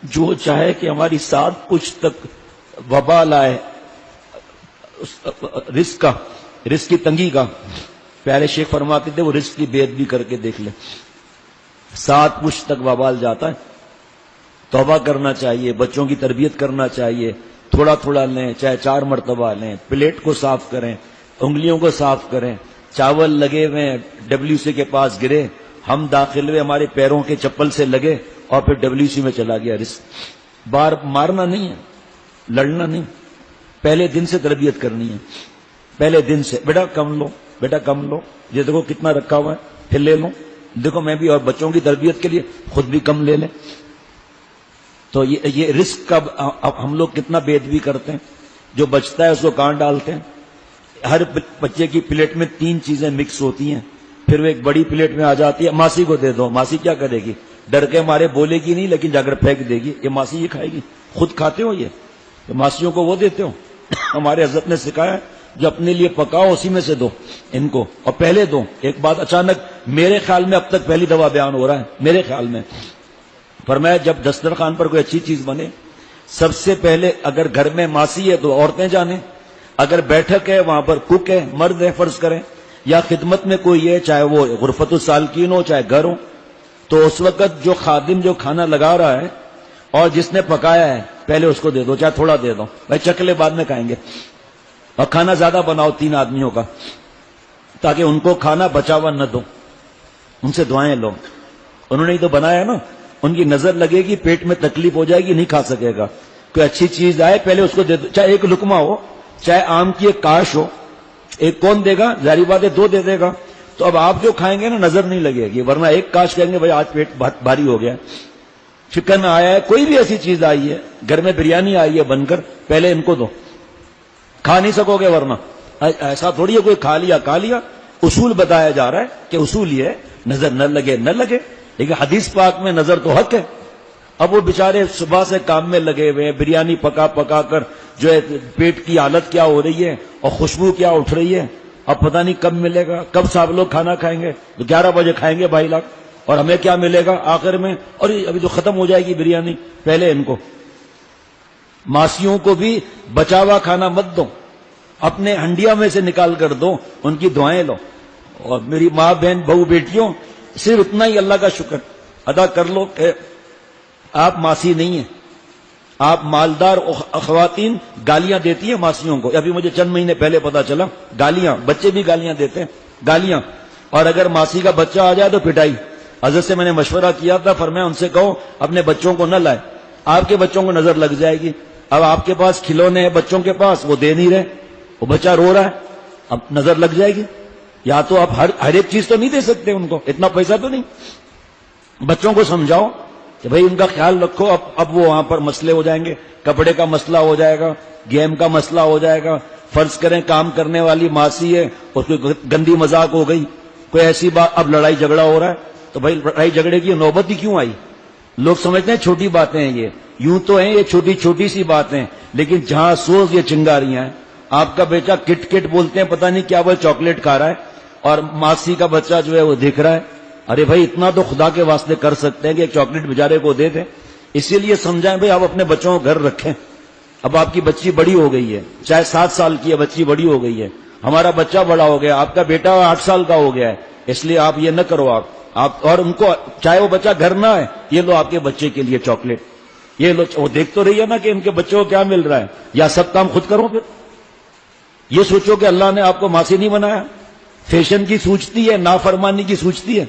جو چاہے کہ ہماری 7 پشت تک وبال آئے رزق کی تنگی کا، پیارے شیخ فرماتے تھے وہ رزق کی بے ادبی کر کے دیکھ لیں، 7 پشت تک وبال جاتا ہے۔ توبہ کرنا چاہیے، بچوں کی تربیت کرنا چاہیے، تھوڑا تھوڑا لیں، چاہے 4 مرتبہ لیں، پلیٹ کو صاف کریں، انگلیوں کو صاف کریں، چاول لگے ہوئے WC کے پاس گرے، ہم داخل ہوئے، ہمارے پیروں کے چپل سے لگے اور پھر WC میں چلا گیا رزق۔ بار مارنا نہیں ہے، لڑنا نہیں، پہلے دن سے تربیت کرنی ہے، پہلے دن سے، بیٹا کم لو، بیٹا کم لو، یہ دیکھو کتنا رکھا ہوا ہے، پھر لے لو، دیکھو میں بھی، اور بچوں کی تربیت کے لیے خود بھی کم لے لیں۔ تو یہ رزق کا ہم لوگ کتنا بے ادبی کرتے ہیں، جو بچتا ہے اس کو کہاں ڈالتے ہیں۔ ہر بچے کی پلیٹ میں 3 چیزیں مکس ہوتی ہیں، پھر وہ ایک بڑی پلیٹ میں آ جاتی ہے، ماسی کو دے دو، ماسی کیا کرے گی، ڈر کے مارے بولے گی نہیں، لیکن جا کر پھینک دے گی، یہ ماسی یہ کھائے گی۔ خود کھاتے ہو یہ کہ ماسیوں کو وہ دیتے ہو؟ ہمارے حضرت نے سکھایا جو اپنے لیے پکاؤ اسی میں سے دو ان کو، اور پہلے دو۔ ایک بات اچانک میرے خیال میں اب تک پہلی دفعہ بیان ہو رہا ہے میرے خیال میں، فرمایا جب دسترخوان پر کوئی اچھی چیز بنے، سب سے پہلے اگر گھر میں ماسی ہے تو عورتیں جانیں، اگر بیٹھک ہے وہاں پر کک ہے، مرد ہے فرض کریں، یا خدمت میں کوئی ہے، چاہے وہ غرفت السالکین ہو چاہے گھر ہو، تو اس وقت جو خادم جو کھانا لگا رہا ہے اور جس نے پکایا ہے پہلے اس کو دے دو، چاہے تھوڑا دے دو، بھائی چکلے بعد میں کھائیں گے، اور کھانا زیادہ بناؤ 3 آدمیوں کا، تاکہ ان کو کھانا بچا ہوا نہ دو، ان سے دعائیں لو، انہوں نے ہی تو بنایا نا، ان کی نظر لگے گی، پیٹ میں تکلیف ہو جائے گی، نہیں کھا سکے گا۔ کوئی اچھی چیز آئے پہلے اس کو دے دو، چاہے ایک لقمہ ہو، چاہے آم کی ایک کاش ہو، ایک کون دے گا؟ ظاہری بات ہے 2 دے دے گا، تو اب آپ جو کھائیں گے نا نظر نہیں لگے گی، ورنہ ایک کاش کہیں گے بھائی آج پیٹ بھاری ہو گیا۔ چکن آیا ہے، کوئی بھی ایسی چیز آئی ہے، گھر میں بریانی آئی ہے بن کر، پہلے ان کو دو، کھا نہیں سکو گے ورنہ۔ ایسا تھوڑی ہے کوئی کھا لیا، اصول بتایا جا رہا ہے کہ اصول یہ ہے نظر نہ لگے نہ لگے، لیکن حدیث پاک میں نظر تو حق ہے۔ اب وہ بیچارے صبح سے کام میں لگے ہوئے ہیں، بریانی پکا کر جو ہے پیٹ کی حالت کیا ہو رہی ہے اور خوشبو کیا اٹھ رہی ہے، اب پتہ نہیں کب ملے گا، کب صاحب لوگ کھانا کھائیں گے، تو 11 بجے کھائیں گے 22 لاکھ، اور ہمیں کیا ملے گا آخر میں، اور ابھی تو ختم ہو جائے گی بریانی۔ پہلے ان کو ماسیوں کو بھی بچا ہوا کھانا مت دو، اپنے ہنڈیا میں سے نکال کر دو، ان کی دعائیں لو۔ اور میری ماں بہن بہو بیٹیوں، صرف اتنا ہی اللہ کا شکر ادا کر لو کہ آپ ماسی نہیں ہیں، آپ مالدار خواتین گالیاں دیتی ہیں ماسیوں کو، ابھی مجھے چند مہینے پہلے پتا چلا، گالیاں، بچے بھی گالیاں دیتے ہیں، گالیاں، اور اگر ماسی کا بچہ آ جائے تو پٹائی۔ حضرت سے میں نے مشورہ کیا تھا، فرمایا ان سے کہو اپنے بچوں کو نہ لائے، آپ کے بچوں کو نظر لگ جائے گی۔ اب آپ کے پاس کھلونے ہیں بچوں کے پاس، وہ دے نہیں رہے، وہ بچہ رو رہا ہے، اب نظر لگ جائے گی۔ یا تو آپ ہر ایک چیز تو نہیں دے سکتے ان کو، اتنا پیسہ تو نہیں۔ بچوں کو سمجھاؤ کہ بھائی ان کا خیال رکھو، اب وہ وہاں پر مسئلے ہو جائیں گے، کپڑے کا مسئلہ ہو جائے گا، گیم کا مسئلہ ہو جائے گا، فرض کریں کام کرنے والی ماسی ہے، اس کو گندی مذاق ہو گئی، کوئی ایسی بات، اب لڑائی جھگڑا ہو رہا ہے، تو بھائی لڑائی جھگڑے کی نوبت ہی کیوں آئی؟ لوگ سمجھتے ہیں چھوٹی باتیں ہیں یہ، یوں تو ہیں یہ چھوٹی سی باتیں، لیکن جہاں سوز یہ چنگاریاں ہیں۔ آپ کا بیٹا کٹ کٹ بولتے ہیں، پتہ نہیں کیا وہ چاکلیٹ کھا رہا ہے، اور ماسی کا بچہ جو ہے وہ دیکھ رہا ہے، ارے بھائی اتنا تو خدا کے واسطے کر سکتے ہیں کہ ایک چاکلیٹ بیچارے کو دے دیں۔ اسی لیے سمجھائیں بھائی آپ اپنے بچوں کو گھر رکھیں۔ اب آپ کی بچی بڑی ہو گئی ہے، چاہے 7 سال کی ہے، بچی بڑی ہو گئی ہے، ہمارا بچہ بڑا ہو گیا، آپ کا بیٹا 8 سال کا ہو گیا ہے، اس لیے آپ یہ نہ کرو، آپ اور ان کو، چاہے وہ بچہ گھر نہ ہے، یہ لو آپ کے بچے کے لیے چاکلیٹ، یہ لو، وہ دیکھ تو رہی ہے نا کہ ان کے بچوں کو کیا مل رہا ہے، یا سب کام خود کرو۔ پھر یہ سوچو کہ اللہ نے آپ کو ماسی نہیں بنایا، فیشن کی سوچتی ہے، نافرمانی کی سوچتی ہے۔